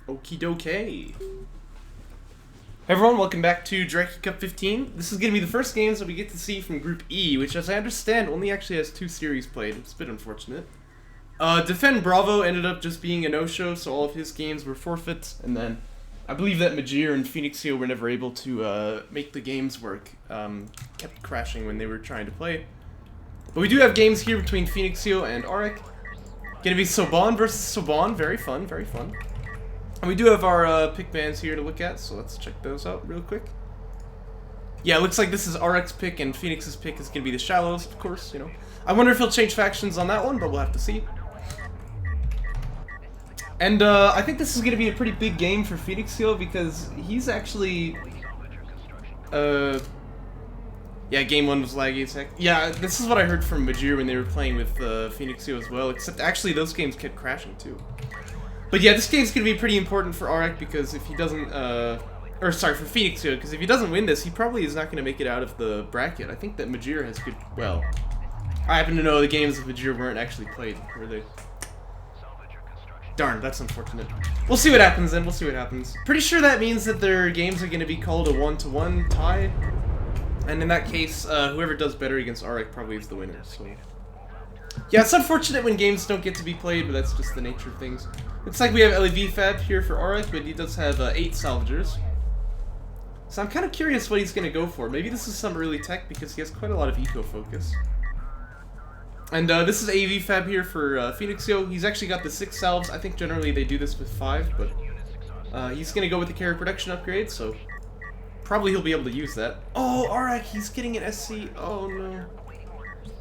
Okie dokie. Hey everyone, welcome back to Jaraci Cup 15. This is going to be the first games that we get to see from Group E, which as I understand only actually has 2 series played. It's a bit unfortunate. Defend Bravo ended up just being a no-show, so all of his games were forfeits, and then I believe that Majir and PhoenixYo were never able to make the games work. Kept crashing when they were trying to play. But we do have games here between PhoenixYo and AreK. Gonna be Soban versus Soban, very fun, very fun. And we do have our pick bands here to look at, so let's check those out real quick. Yeah, it looks like this is AreK's pick and Phoenix's pick is gonna be the Shallows, of course, you know. I wonder if he'll change factions on that one, but we'll have to see. And I think this is gonna be a pretty big game for PhoenixYo because he's actually yeah, game 1 was laggy as heck. Yeah, this is what I heard from Majir when they were playing with PhoenixYo as well, except actually those games kept crashing too. But yeah, this game's gonna be pretty important for AreK because if he doesn't, or sorry, for PhoenixYo, because if he doesn't win this, he probably is not gonna make it out of the bracket. I think that Majir has good, well, I happen to know the games of Majir weren't actually played, were they? Darn, that's unfortunate. We'll see what happens then, we'll see what happens. Pretty sure that means that their games are gonna be called a 1-to-1 tie. And in that case, whoever does better against AreK probably is the winner, so... Yeah, it's unfortunate when games don't get to be played, but that's just the nature of things. Looks like we have LEV Fab here for AreK, but he does have 8 salvagers. So I'm kind of curious what he's going to go for. Maybe this is some early tech, because he has quite a lot of eco-focus. And this is AV Fab here for PhoenixYo. He's actually got the 6 salves. I think generally they do this with 5, but he's going to go with the carry production upgrade, so... Probably he'll be able to use that. Oh, AreK, he's getting an SC. Oh, no.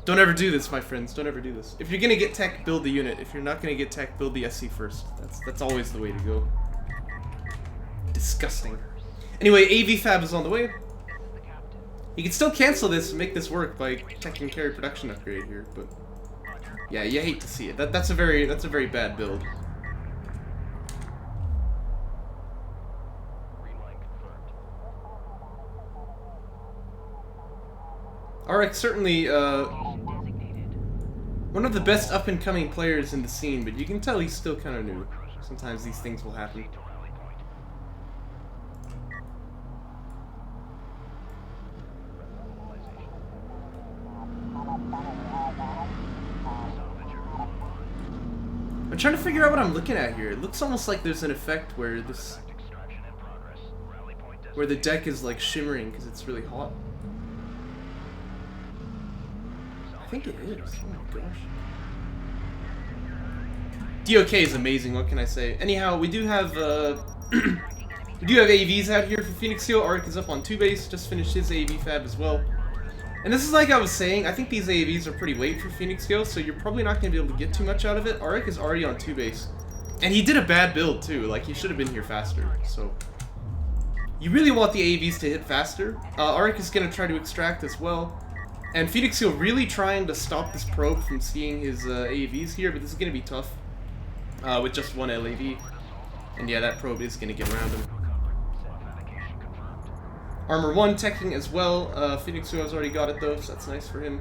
Don't ever do this, my friends. Don't ever do this. If you're gonna get tech, build the unit. If you're not gonna get tech, build the SC first. That's always the way to go. Disgusting. Anyway, AV Fab is on the way. You can still cancel this and make this work by teching carry production upgrade here, but yeah, you hate to see it. That's a very bad build. AreK certainly one of the best up-and-coming players in the scene, but you can tell he's still kind of new. Sometimes these things will happen. I'm trying to figure out what I'm looking at here. It looks almost like there's an effect where the deck is like shimmering because it's really hot. I think it is. Oh my gosh. DOK is amazing. What can I say? Anyhow, we do have AVs out here for PhoenixYo. AreK is up on 2 base. Just finished his AV Fab as well. And this is like I was saying. I think these AVs are pretty late for PhoenixYo, so you're probably not going to be able to get too much out of it. AreK is already on 2 base, and he did a bad build too. Like he should have been here faster. So you really want the AVs to hit faster. AreK is going to try to extract as well. And PhoenixYo really trying to stop this probe from seeing his AVs here, but this is going to be tough with just 1 LAV. And yeah, that probe is going to get around him. Armor 1 teching as well. PhoenixYo has already got it though, so that's nice for him.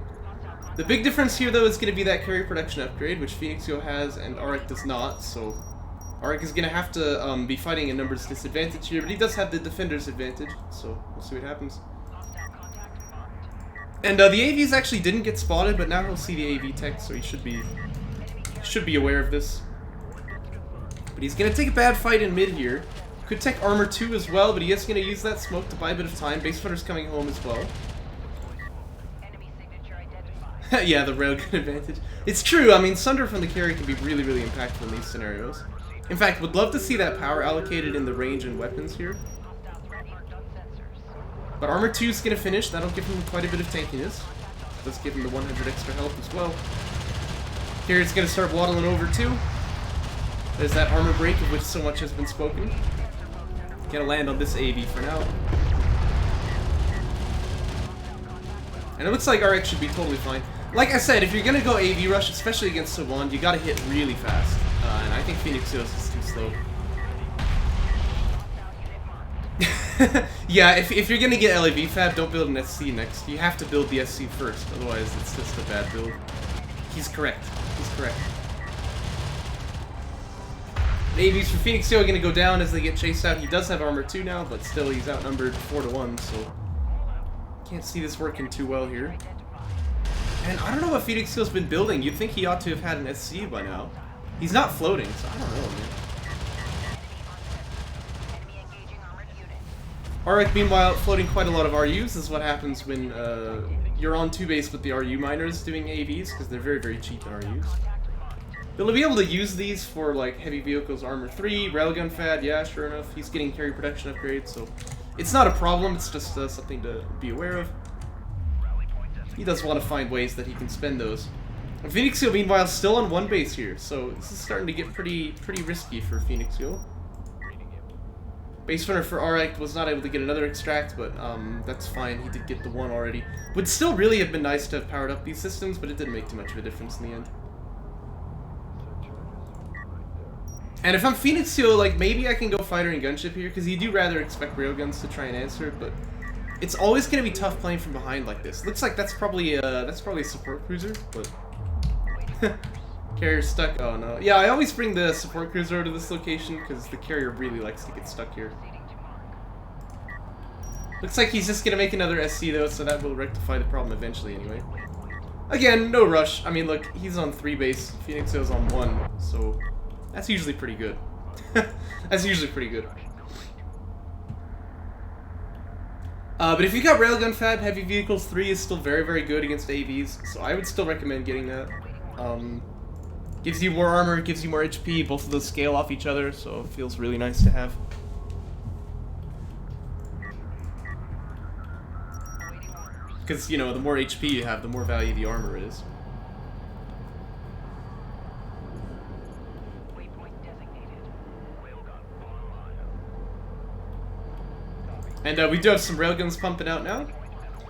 The big difference here though is going to be that carry production upgrade, which PhoenixYo has and AreK does not, so AreK is going to have to be fighting a numbers disadvantage here, but he does have the defender's advantage, so we'll see what happens. And the AVs actually didn't get spotted, but now he'll see the AV tech, so he should be aware of this. But he's gonna take a bad fight in mid here. Could tech armor 2 as well, but he is gonna use that smoke to buy a bit of time. Base runner's coming home as well. Yeah, the railgun advantage. It's true. I mean, Sunder from the carry can be really, really impactful in these scenarios. In fact, would love to see that power allocated in the range and weapons here. But Armor 2 is going to finish. That'll give him quite a bit of tankiness. Let's give him the 100 extra health as well. Here it's going to start waddling over too. There's that armor break of which so much has been spoken. Gonna land on this AV for now. And it looks like AreK should be totally fine. Like I said, if you're going to go AV rush, especially against Soban, you got to hit really fast. And I think PhoenixYo is too slow. Yeah, if you're gonna get LAV Fab, don't build an SC next. You have to build the SC first, otherwise it's just a bad build. He's correct. He's correct. AVs for PhoenixYo are going to go down as they get chased out. He does have armor 2 now, but still he's outnumbered 4-1, so can't see this working too well here. And I don't know what PhoenixYo's been building. You'd think he ought to have had an SC by now. He's not floating, so I don't know, man. AreK, meanwhile, floating quite a lot of RUs. This is what happens when you're on 2 base with the RU miners doing AVs, because they're very, very cheap in RUs. You'll be able to use these for, like, heavy vehicles, armor 3, railgun fad, yeah, sure enough. He's getting carry protection upgrades, so it's not a problem, it's just something to be aware of. He does want to find ways that he can spend those. And PhoenixYo, meanwhile, still on 1 base here, so this is starting to get pretty risky for PhoenixYo. Base runner for AreK was not able to get another extract, but that's fine. He did get the 1 already. Would still really have been nice to have powered up these systems, but it didn't make too much of a difference in the end. And if I'm PhoenixYo, like, maybe I can go fighter and gunship here, because you do rather expect railguns to try and answer it, but it's always going to be tough playing from behind like this. Looks like that's probably a support cruiser, but carrier's stuck. Oh no. Yeah, I always bring the support cruiser to this location because the carrier really likes to get stuck here. Looks like he's just going to make another SC though, so that will rectify the problem eventually anyway. Again, no rush. I mean, look, he's on 3 base, PhoenixYo's on 1, so that's usually pretty good. That's usually pretty good. But if you got railgun fab, heavy vehicles 3 is still very, very good against AVs, so I would still recommend getting that. Gives you more armor, gives you more HP, both of those scale off each other, so it feels really nice to have. Because, you know, the more HP you have, the more value the armor is. And we do have some railguns pumping out now.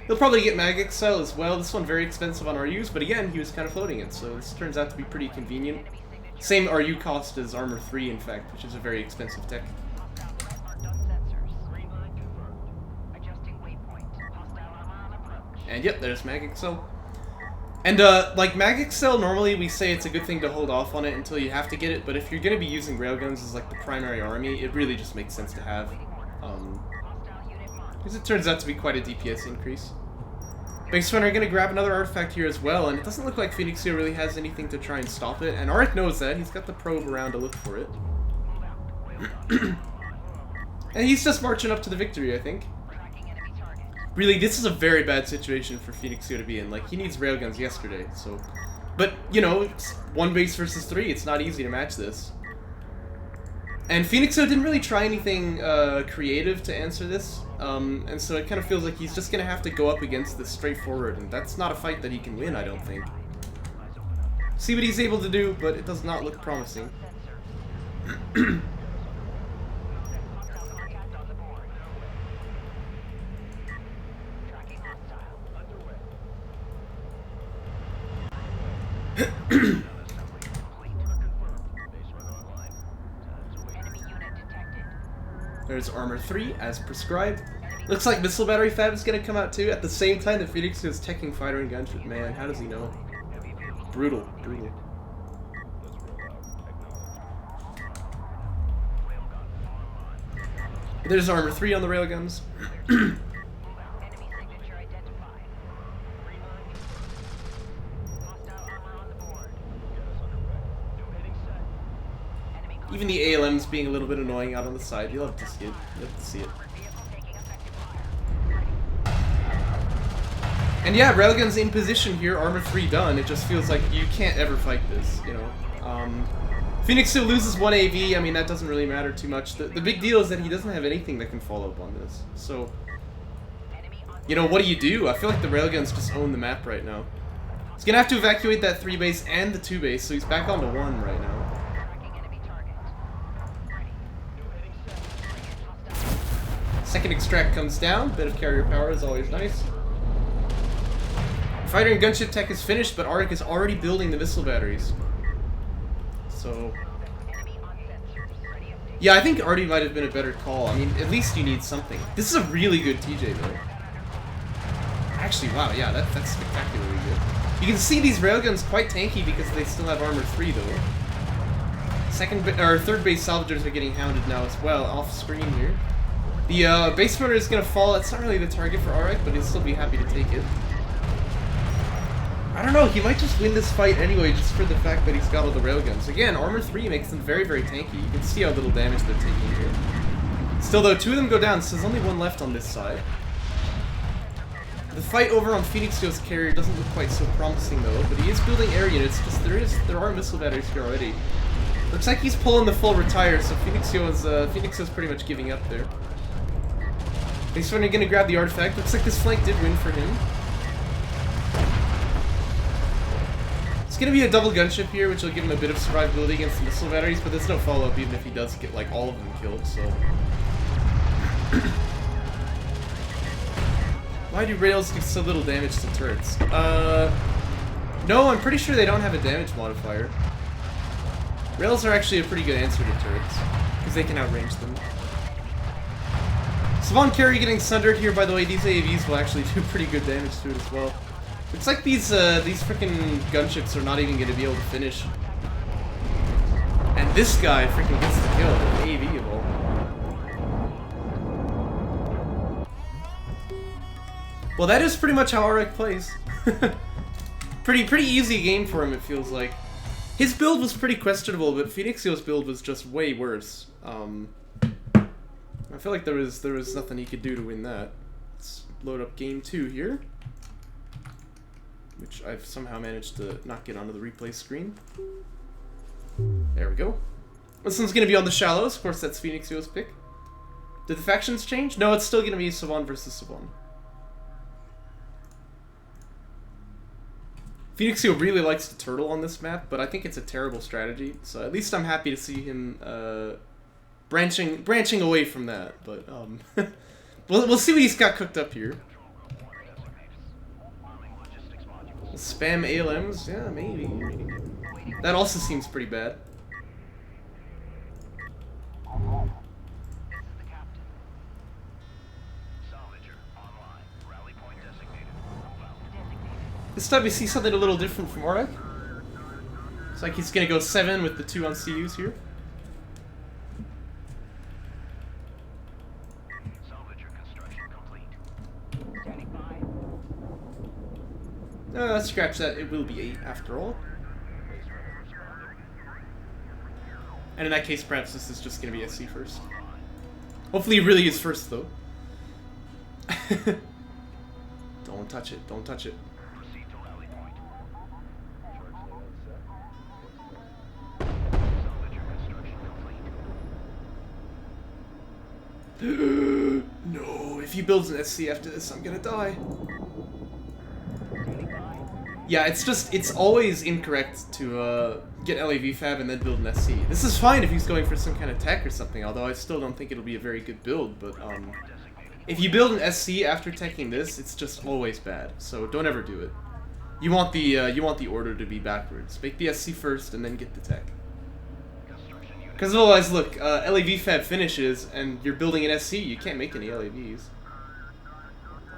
He'll probably get Mag Excel as well. This one very expensive on RUs, but again, he was kind of floating it, so this turns out to be pretty convenient. Same RU cost as Armor 3, in fact, which is a very expensive tech. And yep, there's Mag Excel. And like Mag Excel, normally we say it's a good thing to hold off on it until you have to get it, but if you're going to be using railguns as like the primary army, it really just makes sense to have. Because it turns out to be quite a DPS increase. Base runner are going to grab another artifact here as well, and it doesn't look like PhoenixYo really has anything to try and stop it, and AreK knows that. He's got the probe around to look for it. And he's just marching up to the victory, I think. Really, this is a very bad situation for PhoenixYo to be in. Like, he needs railguns yesterday, so... But, you know, it's 1 base versus 3. It's not easy to match this. And PhoenixYo didn't really try anything creative to answer this, and so it kind of feels like he's just going to have to go up against this straightforward, and that's not a fight that he can win, I don't think. See what he's able to do, but it does not look promising. There's Armor 3, as prescribed. Looks like Missile Battery Fab is going to come out too, at the same time that PhoenixYo is teching Fighter and Gunship. Man, how does he know? Brutal, brutal. There's Armor 3 on the railguns. Even the ALM's being a little bit annoying out on the side. You'll have to see it. You'll have to see it. And yeah, railgun's in position here. Armor 3 done. It just feels like you can't ever fight this, you know. PhoenixYo loses 1 AV. I mean, that doesn't really matter too much. The big deal is that he doesn't have anything that can follow up on this. So, you know, what do? I feel like the railguns just own the map right now. He's gonna have to evacuate that 3 base and the 2 base, so he's back on to 1 right now. Second extract comes down. Bit of carrier power is always nice. Fighter and gunship tech is finished, but AreK is already building the missile batteries. So... yeah, I think Artie might have been a better call. I mean, at least you need something. This is a really good TJ, though. Actually, wow, yeah, that's spectacularly good. You can see these railguns quite tanky because they still have Armor 3, though. Third base salvagers are getting hounded now as well, off screen here. The base runner is gonna fall. It's not really the target for AreKharak, but he'll still be happy to take it. I don't know, he might just win this fight anyway, just for the fact that he's got all the railguns. Again, armor 3 makes them very, very tanky. You can see how little damage they're taking here. Still though, 2 of them go down, so there's only 1 left on this side. The fight over on PhoenixYo's carrier doesn't look quite so promising though, but he is building air units, just there are missile batteries here already. Looks like he's pulling the full retire, so PhoenixYo's pretty much giving up there. He's finally gonna grab the artifact. Looks like this flank did win for him. It's gonna be a double gunship here, which will give him a bit of survivability against the missile batteries, but there's no follow-up even if he does get like all of them killed, so. Why do rails do so little damage to turrets? No, I'm pretty sure they don't have a damage modifier. Rails are actually a pretty good answer to turrets, because they can outrange them. Savon carry getting sundered here, by the way. These AAVs will actually do pretty good damage to it as well. Looks like these freaking gunships are not even going to be able to finish. And this guy freaking gets the kill, an AAV of all. Well, that is pretty much how AreKharak plays. pretty easy game for him, it feels like. His build was pretty questionable, but PhoenixYo's build was just way worse. I feel like there was nothing he could do to win that. Let's load up game 2 here, which I've somehow managed to not get onto the replay screen. There we go. This one's gonna be on the shallows. Of course, that's PhoenixYo's pick. Did the factions change? No, it's still gonna be Savon versus Savon. PhoenixYo really likes to turtle on this map, but I think it's a terrible strategy. So at least I'm happy to see him branching away from that. But we'll see what he's got cooked up here. Spam ALMs, yeah, maybe. That also seems pretty bad. This time we see something a little different from AreKharak. It's like he's gonna go 7 with the 2 on CUs here. Scratch that, it will be 8 after all. And in that case, perhaps this is just gonna be SC first. Hopefully it really is first, though. Don't touch it, don't touch it. No, if he builds an SC after this, I'm gonna die. Yeah, it's always incorrect to get LAV fab and then build an SC. This is fine if he's going for some kind of tech or something, although I still don't think it'll be a very good build, but if you build an SC after teching this, it's just always bad, so don't ever do it. You want the order to be backwards. Make the SC first and then get the tech. Because otherwise, look, LAV fab finishes and you're building an SC, you can't make any LAVs.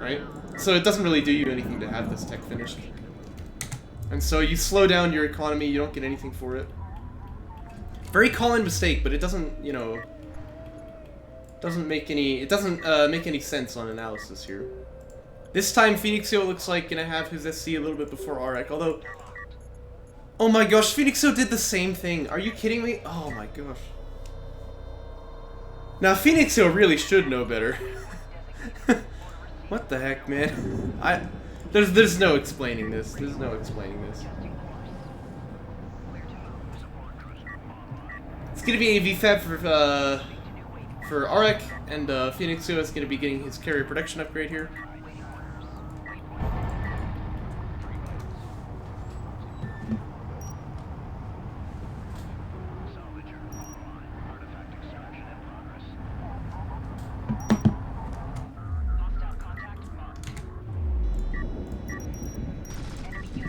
Right? So it doesn't really do you anything to have this tech finished. And so you slow down your economy, you don't get anything for it. Very common mistake, but it doesn't, you know, doesn't make any sense on analysis here. This time PhoenixYo looks like gonna have his SC a little bit before AreKharak, although... Oh my gosh, PhoenixYo did the same thing. Are you kidding me? Oh my gosh. Now PhoenixYo really should know better. What the heck, man? There's no explaining this. There's no explaining this. It's gonna be a VFAB for AreKharak, and PhoenixYo is gonna be getting his carrier production upgrade here.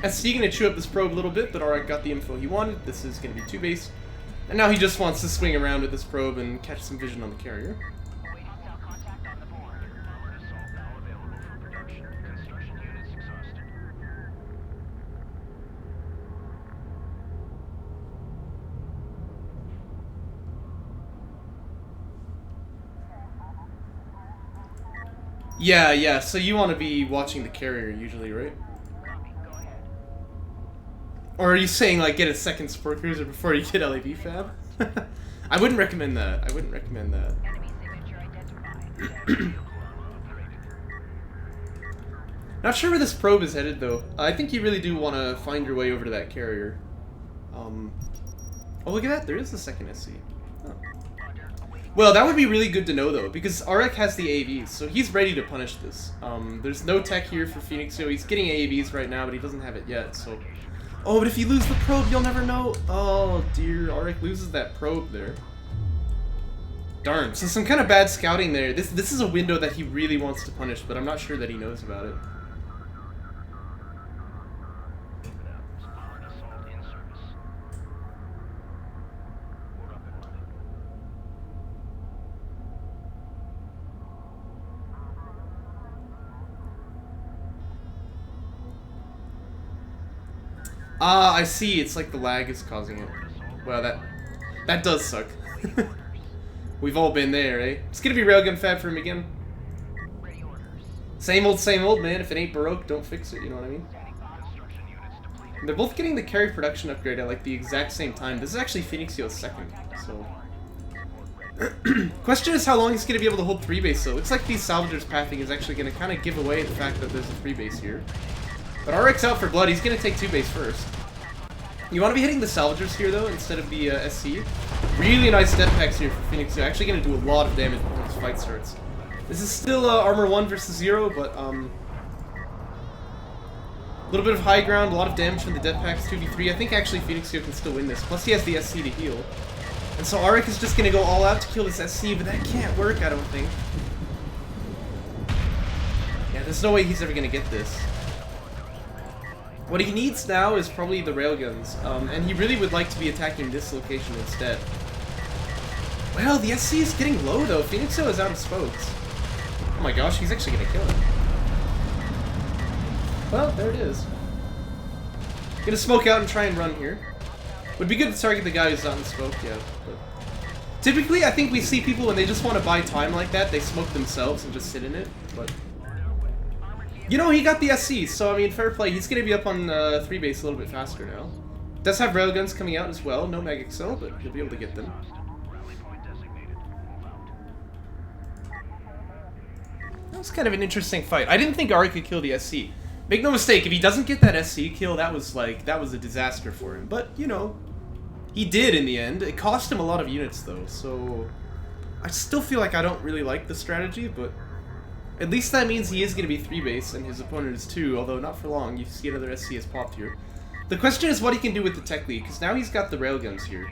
SC gonna chew up this probe a little bit, but AreKharak got the info he wanted. This is gonna be 2 base. And now he just wants to swing around with this probe and catch some vision on the carrier. Yeah, yeah, so you want to be watching the carrier usually, right? Or are you saying, like, get a second support cruiser before you get LAV fab? I wouldn't recommend that. I wouldn't recommend that. Not sure where this probe is headed, though. I think you really do want to find your way over to that carrier. Oh, look at that. There is a second SC. Oh. Well, that would be really good to know, though, because AreK has the AVs, so he's ready to punish this. There's no tech here for PhoenixYo. He's getting AVs right now, but he doesn't have it yet, so... Oh, but if you lose the probe, you'll never know. Oh, dear. AreK loses that probe there. Darn. So some kind of bad scouting there. This is a window that he really wants to punish, but I'm not sure that he knows about it. Ah, I see. It's like the lag is causing it. Well, that does suck. We've all been there, eh? It's gonna be railgun fab for him again. Same old, man. If it ain't Baroque, don't fix it, you know what I mean? And they're both getting the carry production upgrade at like the exact same time. This is actually PhoenixYo's second, so... Question is how long he's gonna be able to hold 3 base, so it looks like these salvagers pathing is actually gonna kind of give away the fact that there's a 3 base here. But AreK's out for blood, he's gonna take 2 base first. You want to be hitting the salvagers here though, instead of the SC. Really nice step packs here for PhoenixYo, actually gonna do a lot of damage before this fight starts. This is still armor 1 versus 0, but a little bit of high ground, a lot of damage from the death packs, 2v3. I think actually PhoenixYo can still win this, plus he has the SC to heal. And so AreK is just gonna go all out to kill this SC, but that can't work, I don't think. Yeah, there's no way he's ever gonna get this. What he needs now is probably the railguns, and he really would like to be attacking this location instead. Well, the SC is getting low though. PhoenixYo is out of spokes. Oh my gosh, he's actually gonna kill him. Well, there it is. Gonna smoke out and try and run here. Would be good to target the guy who's not in smoke yet. But typically, I think we see people when they just want to buy time like that, they smoke themselves and just sit in it, but... You know, he got the SC, so I mean, fair play. He's going to be up on 3 base a little bit faster now. Does have railguns coming out as well. No mag excel, but he'll be able to get them. That was kind of an interesting fight. I didn't think AreK could kill the SC. Make no mistake, if he doesn't get that SC kill, that was a disaster for him. But, you know, he did in the end. It cost him a lot of units, though, so... I still feel like I don't really like the strategy, but... At least that means he is going to be 3 base, and his opponent is 2, although not for long. You see another SC has popped here. The question is what he can do with the tech lead, because now he's got the railguns here.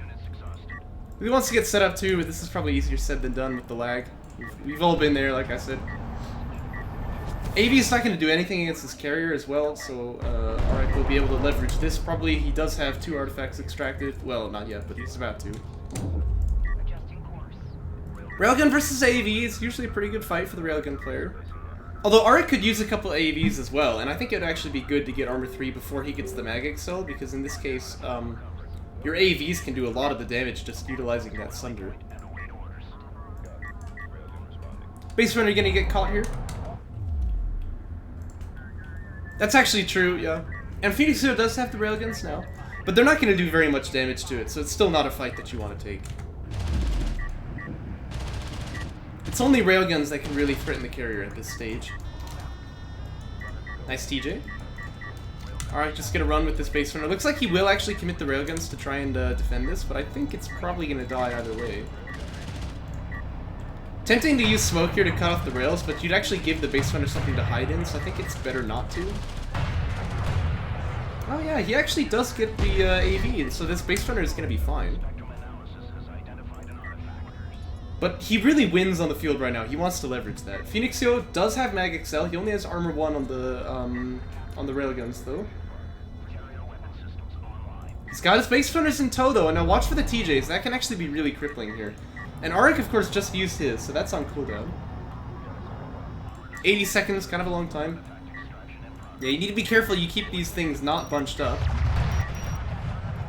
He wants to get set up too, but this is probably easier said than done with the lag. We've all been there, like I said. AV is not going to do anything against this carrier as well, so AreK will be able to leverage this. Probably he does have 2 artifacts extracted. Well, not yet, but he's about to. Railgun versus AV is usually a pretty good fight for the railgun player. Although AreK could use a couple AVs as well, and I think it would actually be good to get armor 3 before he gets the mag excel, because in this case, your AVs can do a lot of the damage just utilizing that Sunder. Base runner gonna get caught here? That's actually true, yeah. And PhoenixYo does have the railguns now, but they're not gonna do very much damage to it, so it's still not a fight that you want to take. It's only railguns that can really threaten the carrier at this stage. Nice TJ. Alright, just gonna run with this base runner. Looks like he will actually commit the railguns to try and defend this, but I think it's probably gonna die either way. Tempting to use smoke here to cut off the rails, but you'd actually give the base runner something to hide in, so I think it's better not to. Oh yeah, he actually does get the AV, and so this base runner is gonna be fine. But he really wins on the field right now. He wants to leverage that. PhoenixYo does have mag excel. He only has armor 1 on the railguns though. He's got his base runners in tow though, and now watch for the TJs. That can actually be really crippling here. And AreK of course just used his, so that's on cooldown. 80 seconds, kind of a long time. Yeah, you need to be careful you keep these things not bunched up.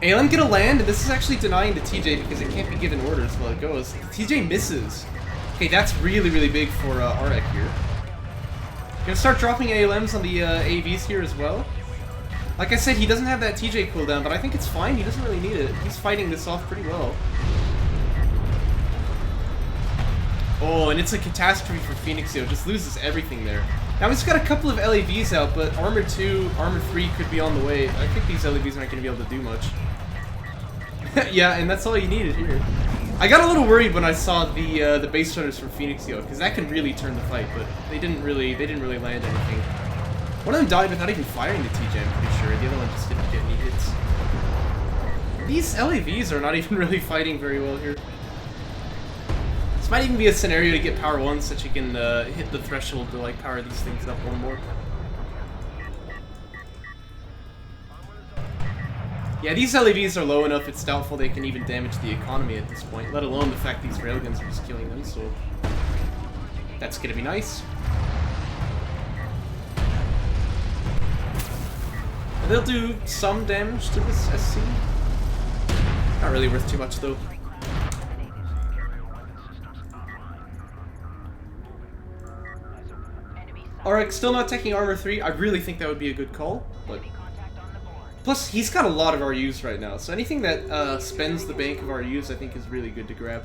ALM gonna land, and this is actually denying the TJ because it can't be given orders while it goes. The TJ misses. Okay, that's really, really big for AreK here. Gonna start dropping ALMs on the AVs here as well. Like I said, he doesn't have that TJ cooldown, but I think it's fine. He doesn't really need it. He's fighting this off pretty well. Oh, and it's a catastrophe for PhoenixYo. Just loses everything there. Now he's got a couple of LAVs out, but Armor 2, Armor 3 could be on the way. I think these LAVs aren't going to be able to do much. Yeah, and that's all you needed here. I got a little worried when I saw the base runners from PhoenixYo, because that can really turn the fight, but they didn't really land anything. One of them died without even firing the TJ, I'm pretty sure. The other one just didn't get any hits. These LAVs are not even really fighting very well here. This might even be a scenario to get power 1 so that you can hit the threshold to like power these things up one more. Yeah, these LAVs are low enough, it's doubtful they can even damage the economy at this point, let alone the fact these railguns are just killing them, so that's gonna be nice. And they'll do some damage to this SC. Not really worth too much though. Alright, still not taking Armor 3. I really think that would be a good call, but... Plus, he's got a lot of RUs right now, so anything that spends the bank of RUs I think is really good to grab.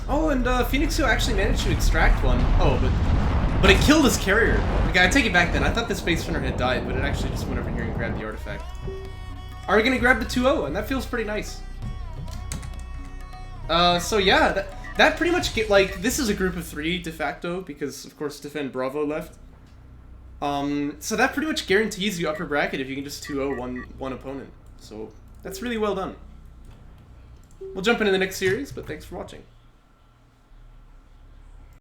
Oh, and PhoenixYo actually managed to extract one. Oh, but it killed his carrier. Okay, I take it back then. I thought the Space Runner had died, but it actually just went over here and grabbed the artifact. Are we gonna grab the 2-0? And that feels pretty nice. So yeah, that pretty much like, this is a group of 3 de facto, because of course Defend Bravo left. So that pretty much guarantees you upper bracket if you can just 2-0 one opponent. So that's really well done. We'll jump into the next series, but thanks for watching.